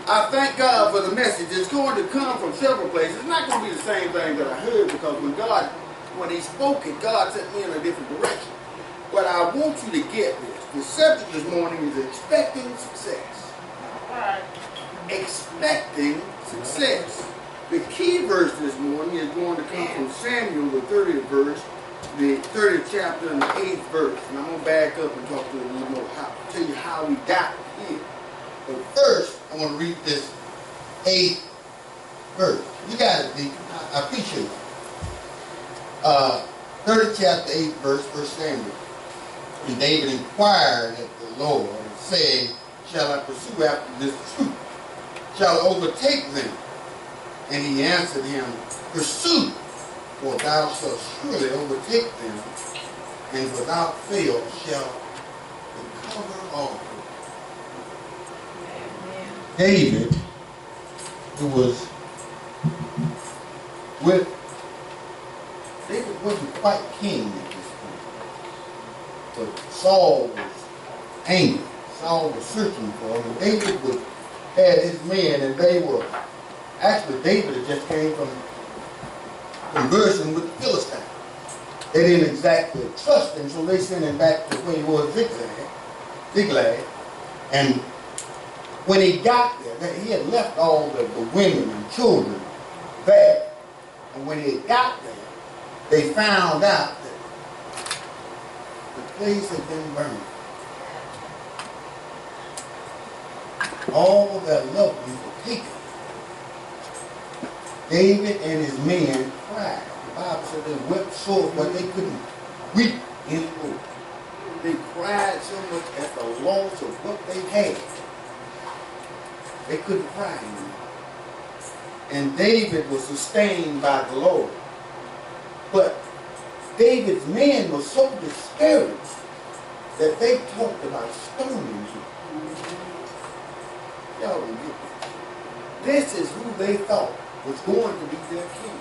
I thank God for the message. It's going to come from several places. It's not going to be the same thing that I heard, because when he spoke it, God sent me in a different direction. But I want you to get this. The subject this morning is expecting success. Expecting success. The key verse this morning is going to come from Samuel, the 30th verse, the 30th chapter and the 8th verse. And I'm going to back up and talk to you a little more, tell you how we got here. But first, I want to read this 8th verse. You got it, Deacon. I appreciate it. 30th chapter, 8th verse, 1 Samuel. And David inquired at the Lord and said, shall I pursue after this troop? Shall I overtake them? And he answered him, pursue, for thou shalt surely overtake them, and without fail shalt recover all. David, who was David wasn't quite king at this point. But Saul was angry. Saul was searching for him. And David had his men, and they were, actually David had just came from conversion with the Philistines. They didn't exactly trust him, so they sent him back to where he was, Ziklag. And when he got there, he had left all the women and children there. And when he got there, they found out that the place had been burned. All their loved ones were taken. David and his men cried. The Bible said they wept sore, but they couldn't weep anymore. They cried so much at the loss of what they had. They couldn't cry anymore. And David was sustained by the Lord. But David's men were so discouraged that they talked about stoning him. Y'all don't get this. This is who they thought was going to be their king.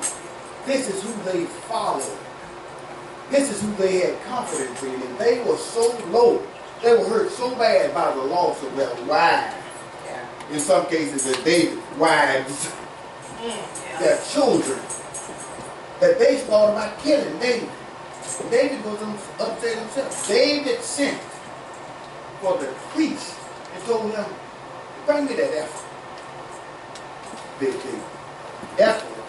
This is who they followed. This is who they had confidence in. And they were so low. They were hurt so bad by the loss of their wives. In some cases, their David's wives, their children, that they thought about killing David. David was upset himself. David sent for the priest and told him, bring me that effort. Big thing. Effort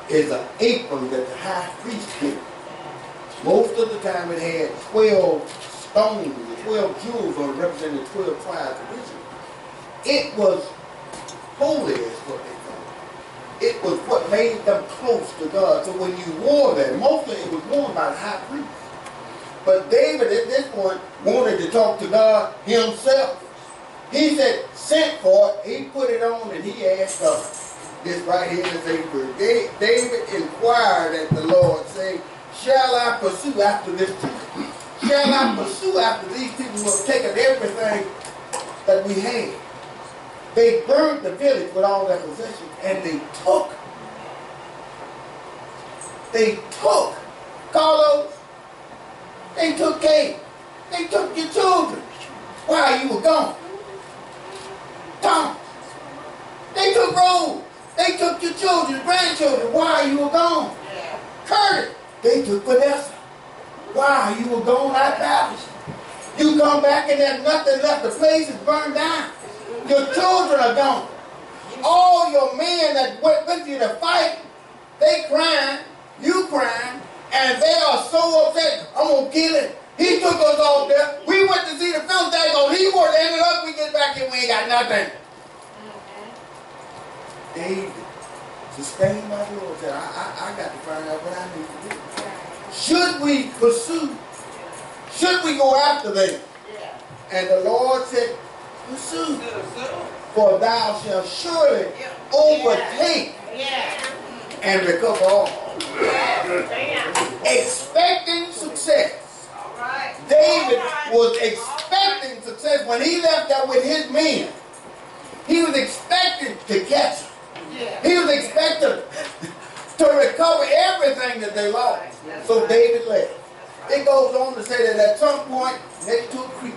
is an apron that the high priest carried. Most of the time it had 12 stones, 12 jewels on it, representing 12 tribes of Israel. It was holy, is what they thought. It was what made them close to God. So when you wore that, mostly it was worn by the high priest. But David at this point wanted to talk to God himself. He said, sent for it, he put it on, and he asked God. This right here is a word. David inquired at the Lord, saying, shall I pursue after this people? Shall I pursue after these people who have taken everything that we had? They burned the village with all their possessions, and they took, Carlos, they took Kate, they took your children while you were gone. Tom, they took Rose, they took your children, grandchildren while you were gone. Curtis, they took Vanessa while you were gone out Baptist. You come back and there's nothing left, the place is burned down. Your children are gone. All your men that went with you to fight, they crying, you crying, and they are so upset. I'm going to kill him. He took us all there. We went to see the Philistines. Oh, he was ended up. We get back here, we ain't got nothing. David, sustained by the Lord, said, I got to find out what I need to do. Should we pursue? Should we go after them? And the Lord said, pursue, for thou shalt surely overtake and recover all. Expecting success. David was expecting success when he left there with his men. He was expecting to catch them. He was expecting to recover everything that they lost. So David left. It goes on to say that at some point, next to a creek,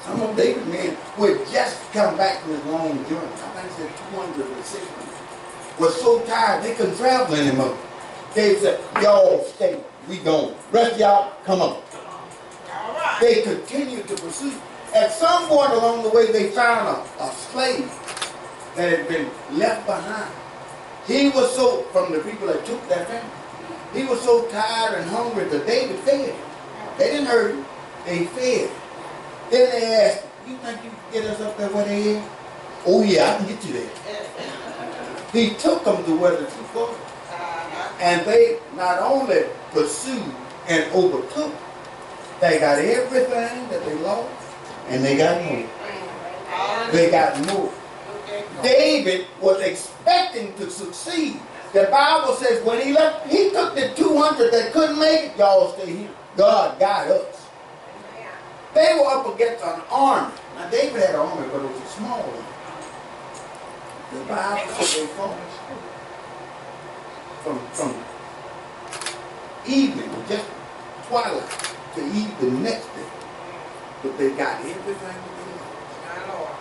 Some of David's men who had just come back from his long journey, I think he said 200 or 600, were so tired they couldn't travel anymore. David said, y'all stay, we going. Rest of y'all, come on. All right. They continued to pursue. At some point along the way, they found a slave that had been left behind. He was so, from the people that took that family, he was so tired and hungry that David fed him. They didn't hurt him, they fed him. Then they asked, you think you can get us up there where they is? Oh yeah, I can get you there. He took them to where the troop was. And they not only pursued and overtook, they got everything that they lost, and they got more. They got more. David was expecting to succeed. The Bible says when he left, he took the 200 that couldn't make it. Y'all stay here. God got us. They were up against an army. Now David had an army, but it was a small one. The Bible says they fought from evening, just twilight, to eat the next day. But they got everything that they lost.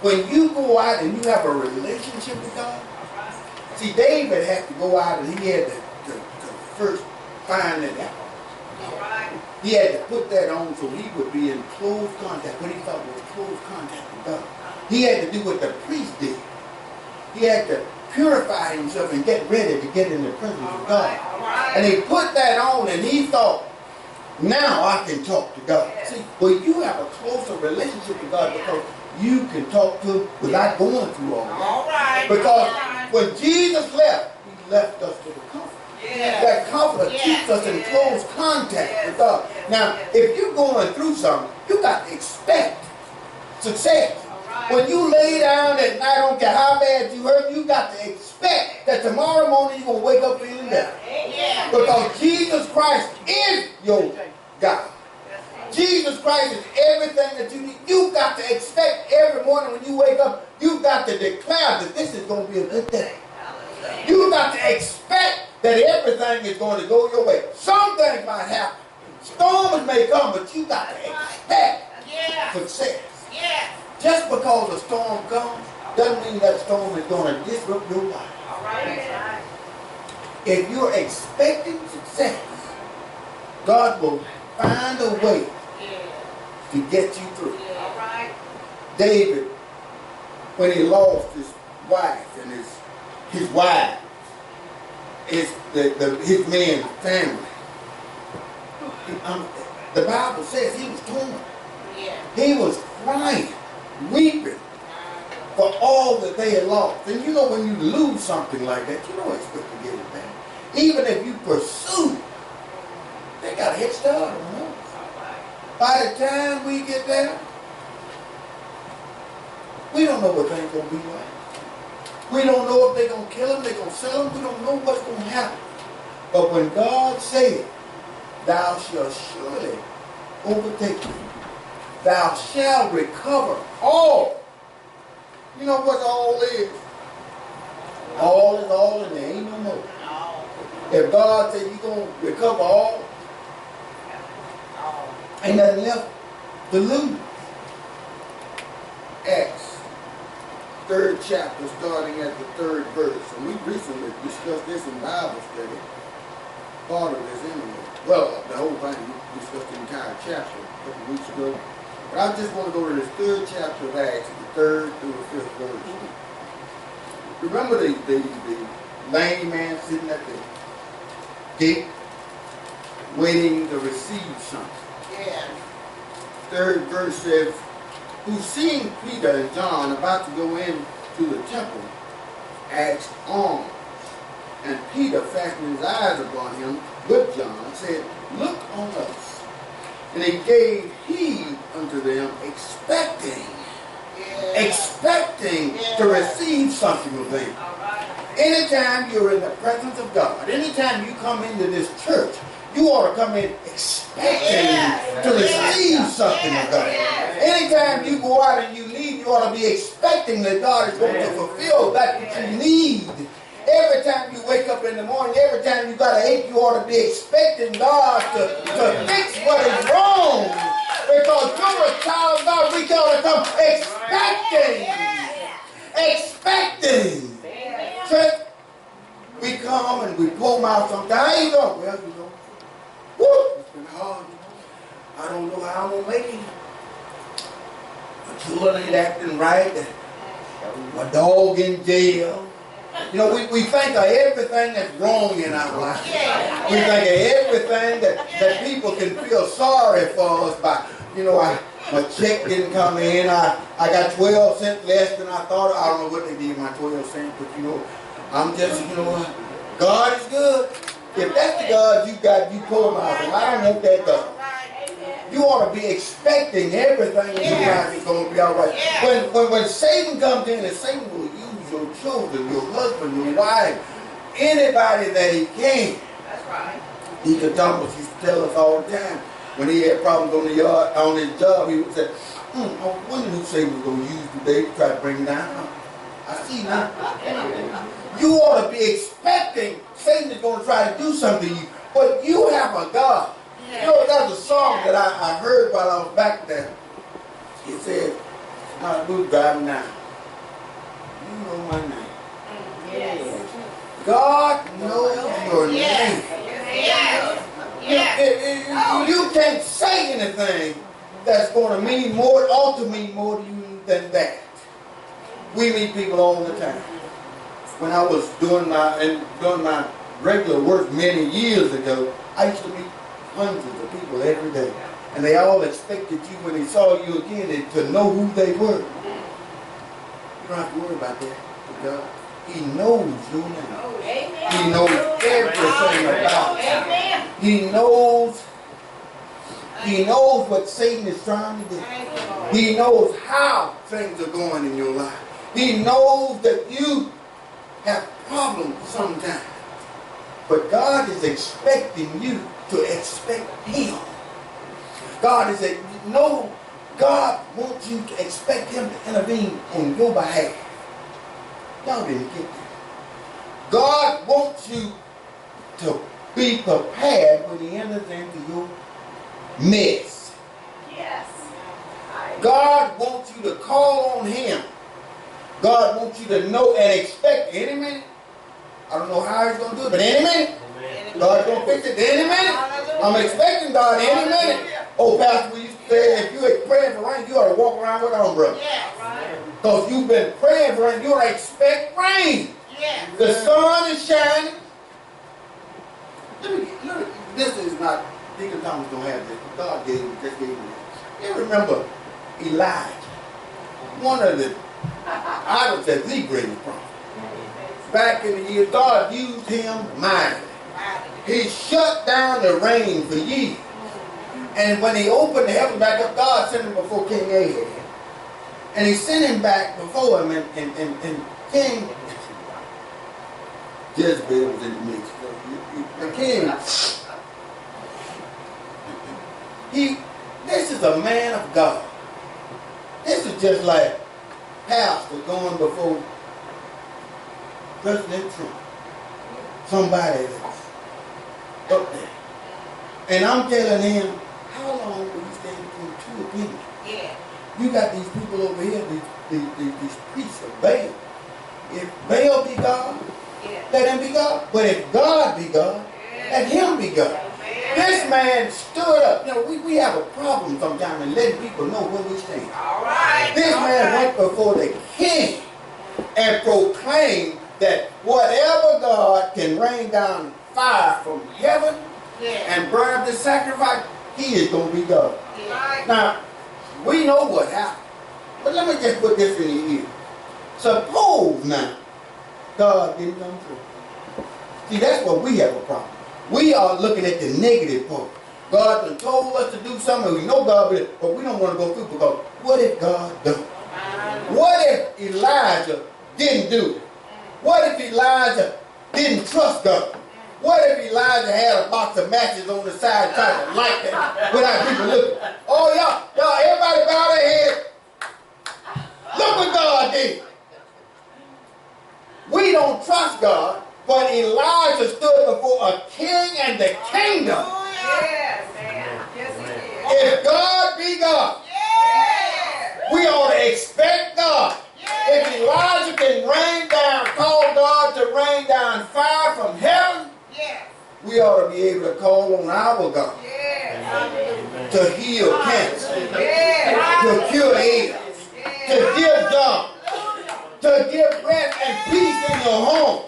When you go out and you have a relationship with God, see, David had to go out and he had to first find that apple. He had to put that on so he would be in close contact, what he thought was close contact with God. He had to do what the priest did. He had to purify himself and get ready to get in the presence of God. And he put that on and he thought, now I can talk to God. See, well, you have a closer relationship with God because you can talk to him without going through all that. Because when Jesus left, he left us with a comfort. That comfort keeps us in close contact with God. Now, if you're going through something, you got to expect success. When you lay down at night, I don't care how bad you hurt, you got to expect that tomorrow morning you're going to wake up feeling better. Because Jesus Christ is your God. Jesus Christ is everything that you need. You've got to expect every morning when you wake up, you've got to declare that this is going to be a good day. You've got to expect that everything is going to go your way. Some things might happen. Storms may come, but you got to expect success. Just because a storm comes doesn't mean that storm is going to disrupt your life. If you're expecting success, God will find a way to get you through. David, when he lost his wife and his wife, his man's family, the Bible says he was torn. He was crying, weeping for all that they had lost. And you know when you lose something like that, you don't expect to get it back. Even if you pursue, they got a head start on us. By the time we get there, we don't know what things going to be like. We don't know if they're going to kill them, they're going to sell them. We don't know what's going to happen. But when God said, thou shalt surely overtake me, thou shalt recover all. You know what all is? All is all and there ain't no more. If God said you're going to recover all, ain't nothing left to lose. Acts, 3rd chapter, starting at the 3rd verse. And we recently discussed this in Bible study. Part of this anyway. Well, the whole thing, we discussed the entire chapter a couple weeks ago. But I just want to go to this 3rd chapter of Acts, the 3rd through the 5th verse. Remember the lame man sitting at the gate, waiting to receive something. 3rd verse says, who seeing Peter and John about to go into the temple, asked alms. And Peter, fastening his eyes upon him with John, said, look on us. And he gave heed unto them, expecting to receive something of them. Anytime you're in the presence of God, anytime you come into this church, you ought to come in expecting to receive something of God. Anytime you go out and you leave, you ought to be expecting that God is going to fulfill that which you need. Every time you wake up in the morning, every time you got an ache, you ought to be expecting God to fix what is wrong. Because your a child of God, we ought to come expecting. Expecting. Church, we come and we pull them out sometimes. How you doing? Well, you know, woo, it's been hard. I don't know how I'm going to make it. My children ain't acting right. My dog in jail. You know, we think of everything that's wrong in our life. We think of everything that people can feel sorry for us by. You know, my check didn't come in. I got 12 cents less than I thought. I don't know what they did my 12 cents, but you know, I'm just, you know, God is good. If that's the God you got, you pull them out. And I don't want that God. You ought to be expecting everything in your life is going to be all right. When Satan comes in, and Satan will use your children, your husband, your wife, anybody that he can. That's right. Deacon Thomas used to tell us all the time, when he had problems on the yard, on his job, he would say, I wonder who Satan was going to use today to try to bring him down. I see now. You ought to be expecting Satan is going to try to do something to you, but you have a God. You know, that's a song that I heard while I was back there. It said, we was driving now. You know my name. Yes. God knows your name. You can't say anything that's going to mean more, ought to mean more to you than that. We meet people all the time. When I was doing my regular work many years ago, I used to meet hundreds of people every day. And they all expected you, when they saw you again, to know who they were. You don't have to worry about that. Because he knows your name. He knows everything about you. He knows what Satan is trying to do. He knows how things are going in your life. He knows that you have problems sometimes. But God is expecting you to expect him. God wants you to expect him to intervene on your behalf. Y'all didn't get that. God wants you to be prepared when he enters into your mess. Yes. God wants you to call on him. God wants you to know and expect any minute. I don't know how he's going to do it, but any minute. God's going to fix it any minute. I'm expecting God any minute. Oh, Pastor, we used to say, if you're praying for rain, you ought to walk around with an umbrella. Because you've been praying for rain, you ought to expect rain. The sun is shining. This is not, Deacon Thomas don't have this, but God just gave me this. You remember Elijah, one of the, I would say the greatest prophet. Back in the year, God used him mightily. He shut down the rain for years. And when he opened the heaven back up, God sent him before King Ahab. And he sent him back before him, and King Jezebel was in the mix. The king, this is a man of God. This is just like pastor going before President Trump. Somebody that's up there. And I'm telling him, how long will you stand between two opinions? You got these people over here, these priests of Baal. If Baal be God, let him be God. But if God be God, let him be God. This man stood up. You know, we have a problem sometimes in letting people know where we stand. This man went before the king and proclaimed that whatever God can rain down fire from heaven and burn up the sacrifice, he is going to be God. Now, we know what happened. But let me just put this in your ear. Suppose now, God didn't come through. See, that's what we have a problem. We are looking at the negative part. God done told us to do something. We know God will, but we don't want to go through because what if God don't? What if Elijah didn't do it? What if Elijah didn't trust God? What if Elijah had a box of matches on the side trying to light that without people looking? Oh, y'all, everybody bow their head. Look what God did. We don't trust God, but Elijah stood before a king and the kingdom. If God be God, We ought to be able to call on our God to heal cancer, to cure AIDS, to give job, to give rest and peace in your home.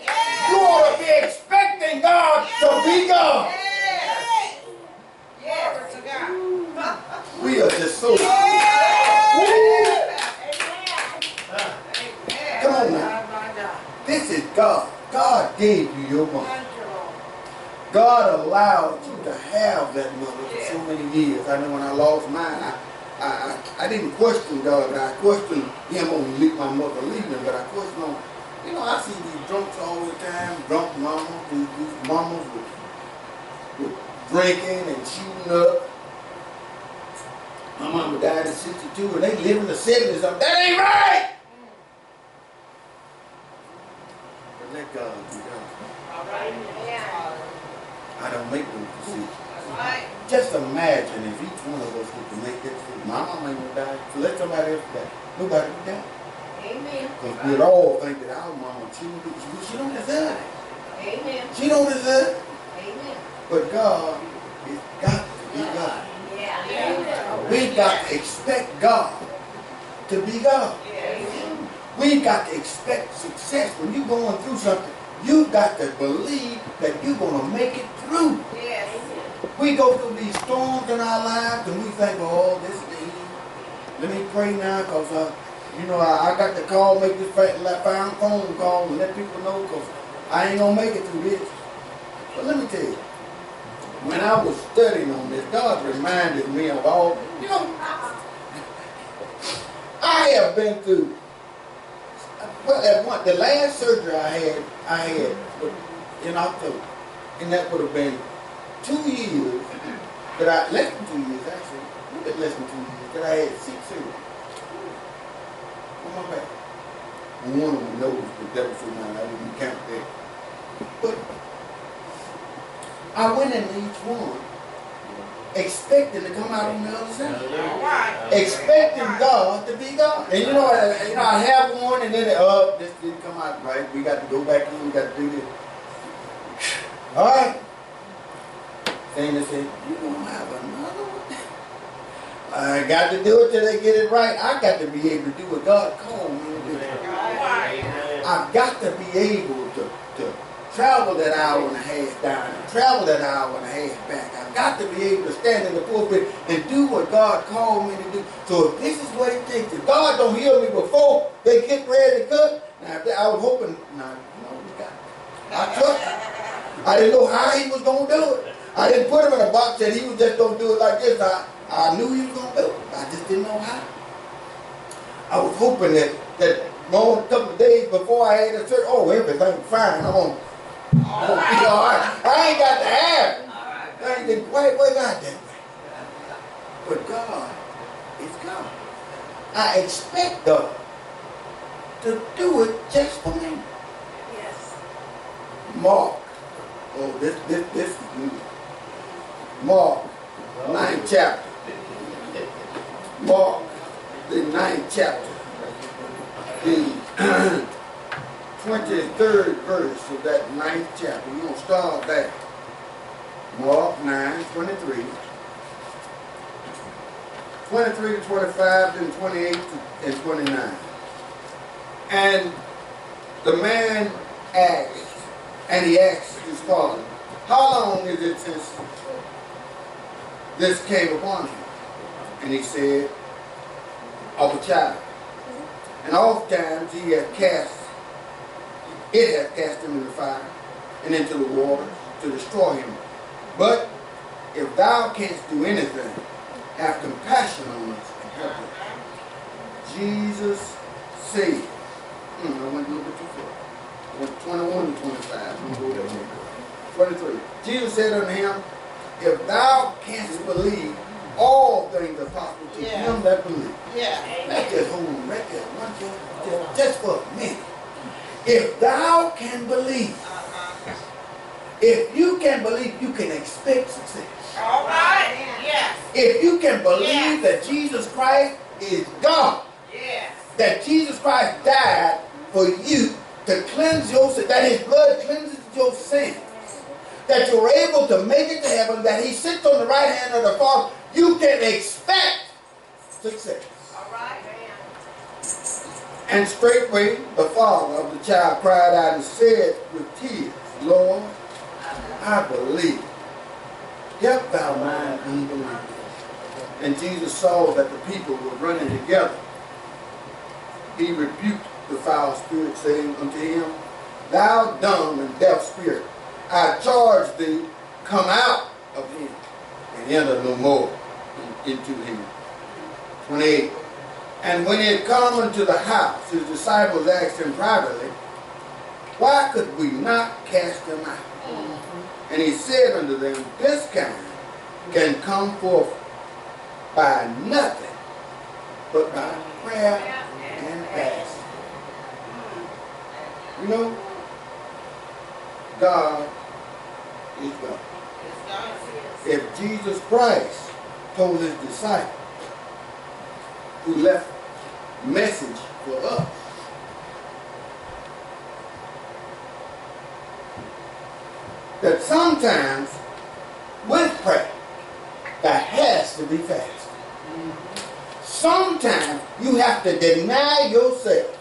You ought to be expecting God to be God. We are just so... Come on now. This is God. God gave you your money. God allowed you to have that money for so many years. I know when I lost mine, I didn't question God, but I questioned him on my mother leaving, but I questioned him. You know, I see these drunks all the time, drunk mamas, these mamas with drinking and shooting up. My mama died at 62 and they live in the 70s. That ain't right! But let God be God. All right. I don't make those decisions. Right. Just imagine if each one of us was to make that decision. My mama ain't gonna die, so let somebody else die. Nobody would die. Amen. Because we'd all think that our mama, she don't deserve it. Amen. She don't deserve it. Amen. But God has got to be God. Yeah. We got to expect God to be God. Amen. We got to expect success. When you're going through something, you got to believe that you're going to make it through. Yes. We go through these storms in our lives and we think, oh, this is easy. Let me pray now because, you know, I got to call, make this phone call and let people know because I ain't going to make it through this. But let me tell you, when I was studying on this, God reminded me of all, you know, I have been through, well, the last surgery I had in October, and that would have been 2 years that less than 2 years actually, a little bit less than 2 years, that I had 6 surgeries on my back. And one of them knows the devil for mine, I didn't count that. But I went into each one expecting to come out on the other side. Expecting God to be God. And you know, I have one and then this didn't come out right. We got to go back in, we got to do this. Alright. Then they said, you don't have another one. I got to do it till they get it right. I got to be able to do what God called me to do. I've got to be able to travel that hour and a half down and travel that hour and a half back. I've got to be able to stand in the pulpit and do what God called me to do. So if this is what it takes, if God don't heal me before they get ready to cut, now I was hoping, no, we got it. I trust him. I didn't know how he was going to do it. I didn't put him in a box that he was just going to do it like this. I knew he was going to do it. I just didn't know how. I was hoping that a couple of days before I had a surgery, oh, everything's fine. I'm going to be all right. I ain't got to have it. I ain't didn't quite work out that way. But God is God. I expect God to do it just for me. Yes. Mark. Oh, this is new. Mark, 9th chapter. Mark, the 9th chapter. The 23rd verse of that 9th chapter. We're going to start there. Mark 9:23. 23 to 25, then 28 and 29. And the man asked, and he asked his father, how long is it since this came upon him? And he said, of a child. And oftentimes it has cast him in the fire and into the water to destroy him. But if thou canst do anything, have compassion on us and help us. Jesus said, I went a little bit too far. I went 21 to 25. I'm going to go there. 23. Jesus said unto him, if thou canst believe, all things are possible to him that believe. Yeah. Let's just hold on right there. Just for a minute. If thou can believe, if you can believe, you can expect success. All right. Yes. If you can believe that Jesus Christ is God, that Jesus Christ died for you to cleanse your sin, that his blood cleanses your sin, that you're able to make it to heaven, that he sits on the right hand of the Father, you can expect success. All right. And straightway the father of the child cried out and said with tears, Lord, I believe. Help thou mine unbelief. And Jesus saw that the people were running together. He rebuked the foul spirit, saying unto him, Thou dumb and deaf spirit, I charge thee, come out of him, and enter no more into him. 28. And when he had come into the house, his disciples asked him privately, Why could we not cast him out? And he said unto them, This kind can come forth by nothing but by prayer and fasting. You know, God is God. If Jesus Christ told his disciples, who left a message for us, that sometimes with prayer, there has to be fasting. Sometimes you have to deny yourself.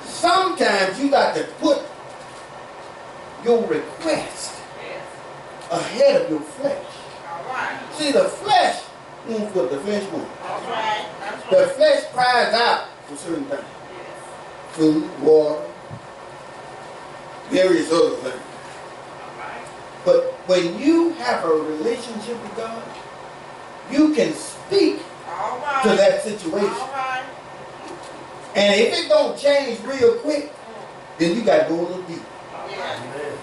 Sometimes you got to put your request ahead of your flesh. See, the flesh wants what the flesh wants. The flesh cries out for certain things. Food, water, various other things. But when you have a relationship with God, you can speak to that situation. And if it don't change real quick, then you got to go a little deeper.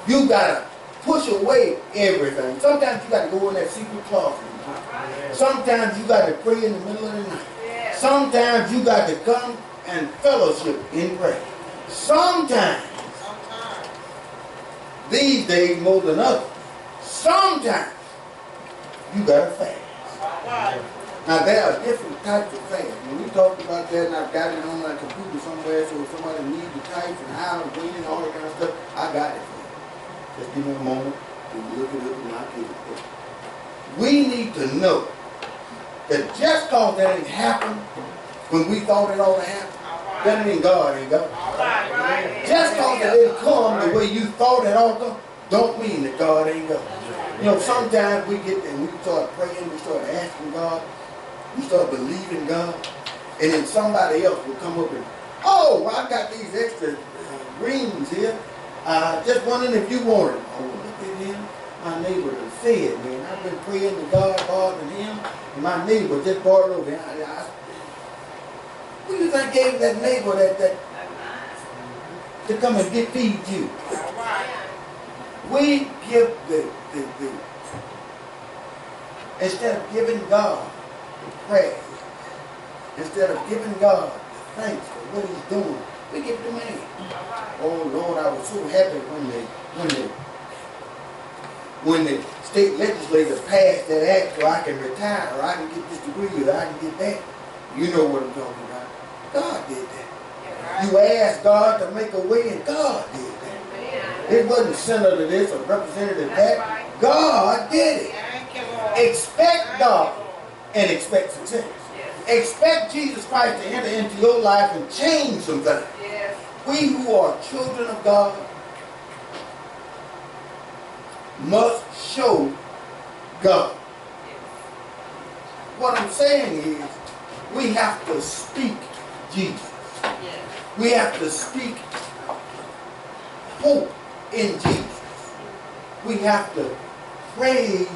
You got to push away everything. Sometimes you got to go in that secret closet. Sometimes you got to pray in the middle of the night. Sometimes you got to come and fellowship in prayer. Sometimes, these days more than others, sometimes you got to fast. Now there are different types of fast. When we talked about that, and I've got it on my computer somewhere, so if somebody needs the types and how and when and all that kind of stuff, I got it for you. Just give me a moment to look it up and I'll give it to you. We need to know that just because that ain't happened when we thought it ought to happen, that mean God ain't God. Just because it didn't come the way you thought it ought to, don't mean that God ain't God. You know, sometimes we get there and we start praying, we start asking God, we start believing God, and then somebody else will come up and, oh, well, I got these extra greens here. Just wondering if you want them. Oh, look at him. My neighbor done said, man, I've been praying to God, bothering him, and my neighbor just brought it over. Who do you think gave that neighbor that to come and feed you? We give instead of giving God the praise, instead of giving God the thanks for what he's doing, we give the man. Oh Lord, I was so happy when the state legislature passed that act so I can retire, or I can get this degree, or I can get that. You know what I'm talking about. God did that. You asked God to make a way, and God did that. It wasn't senator this or representative that. God did it. Expect God and expect success. Expect Jesus Christ to enter into your life and change some things. We who are children of God must show God. What I'm saying is, we have to speak Jesus. We have to speak hope in Jesus. We have to praise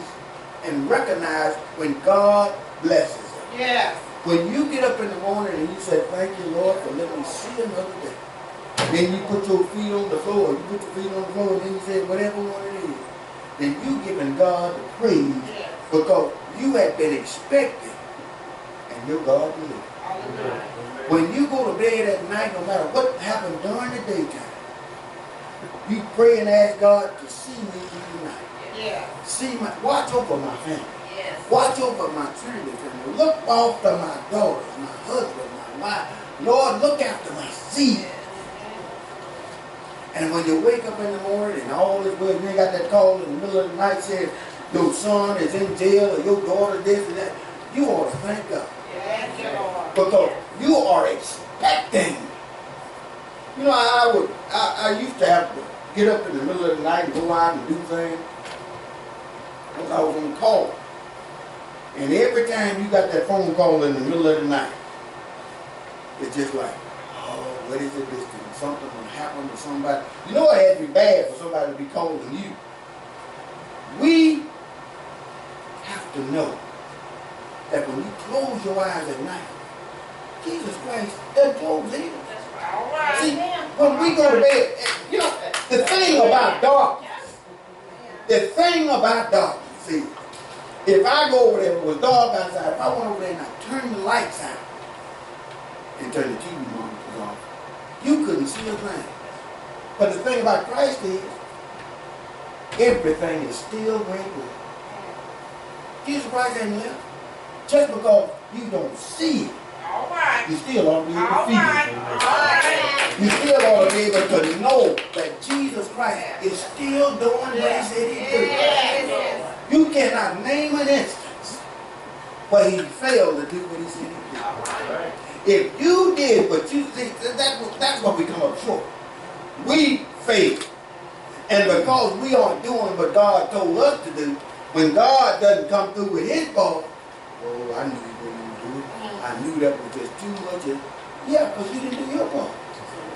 and recognize when God blesses us. When you get up in the morning and you say, thank you, Lord, for letting me see another day. Then you put your feet on the floor, and then you say, whatever one it is. Then you giving God the praise because you have been expecting, and your God will. When you go to bed at night, no matter what happened during the daytime, you pray and ask God to see me through the night. Watch over my family. Watch over my children. Look after my daughters, my husband, my wife. Lord, look after my seed. And when you wake up in the morning and all is well, you ain't got that call in the middle of the night saying your son is in jail or your daughter this and that, you ought to thank God. Yes, Because you are expecting. You know, I used to have to get up in the middle of the night and go out and do things. Because I was on call. And every time you got that phone call in the middle of the night, it's just like, oh, what is it this thing? Something will happen to somebody. You know it had to be bad for somebody to be calling you. We have to know that when you close your eyes at night, Jesus Christ doesn't close either. all right. See, when we go to bed, you know, the thing about darkness, see, if I go over there, it was dark outside, if I went over there and I turned the lights out and turned the TV monitors off, you couldn't see a thing. But the thing about Christ is, everything is still regular. Jesus Christ ain't left. Just because you don't see it, All right. you still ought to be able to All feel right. it. All right. You still ought to be able to know that Jesus Christ is still doing what he said he'd do. Yes. You cannot name an instance where he failed to do what he said he'd do. All right. If you did what you see, that's what we come up short. We fail. And because we aren't doing what God told us to do, when God doesn't come through with his part, oh, I knew he wouldn't do it. I knew that was just too much. Yeah, because you didn't do your part.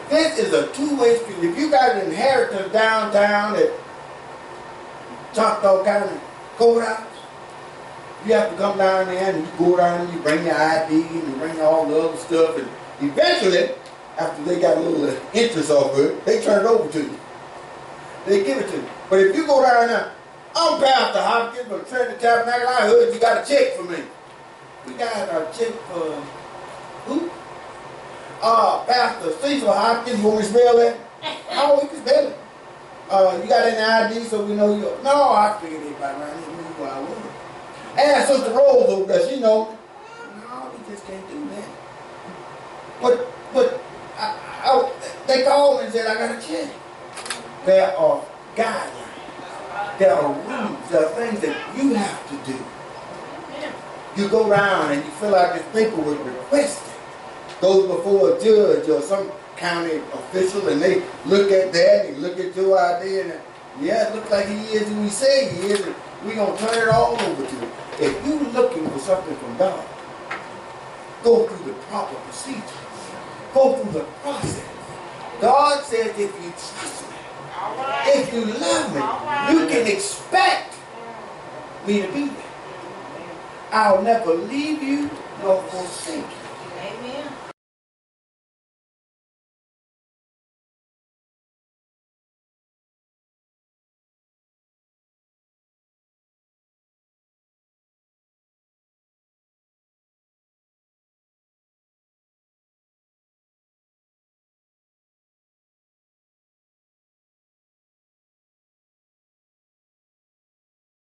This is a two-way street. If you got an inheritance downtown at Choctaw County Courthouse, you have to come down there and you go down and you bring your ID and you bring all the other stuff, and eventually, after they got a little interest off of it, they turn it over to you. They give it to you. But if you go down there, I'm Pastor Hopkins from Trinity Tabernacle, I heard you got a check for me. We got a check for who? Pastor Cecil Hopkins, you want me to spell that? Oh, we can spell it. You got any ID so we know you? No, I figured everybody around here knew who I was. Ask Sister Rose over there, she know. No, we just can't do that. But they called me and said, I got a check. There are guidelines. There are rules. There are things that you have to do. You go down and you fill out this paperwork requesting. Goes before a judge or some county official, and they look at that and look at your ID, and yeah, it looks like he is who he say he is, and we're going to turn it all over to you. If you're looking for something from God, go through the proper procedure. Go through the process. God says if you trust me, if you love me, you can expect me to be there. I'll never leave you nor forsake you.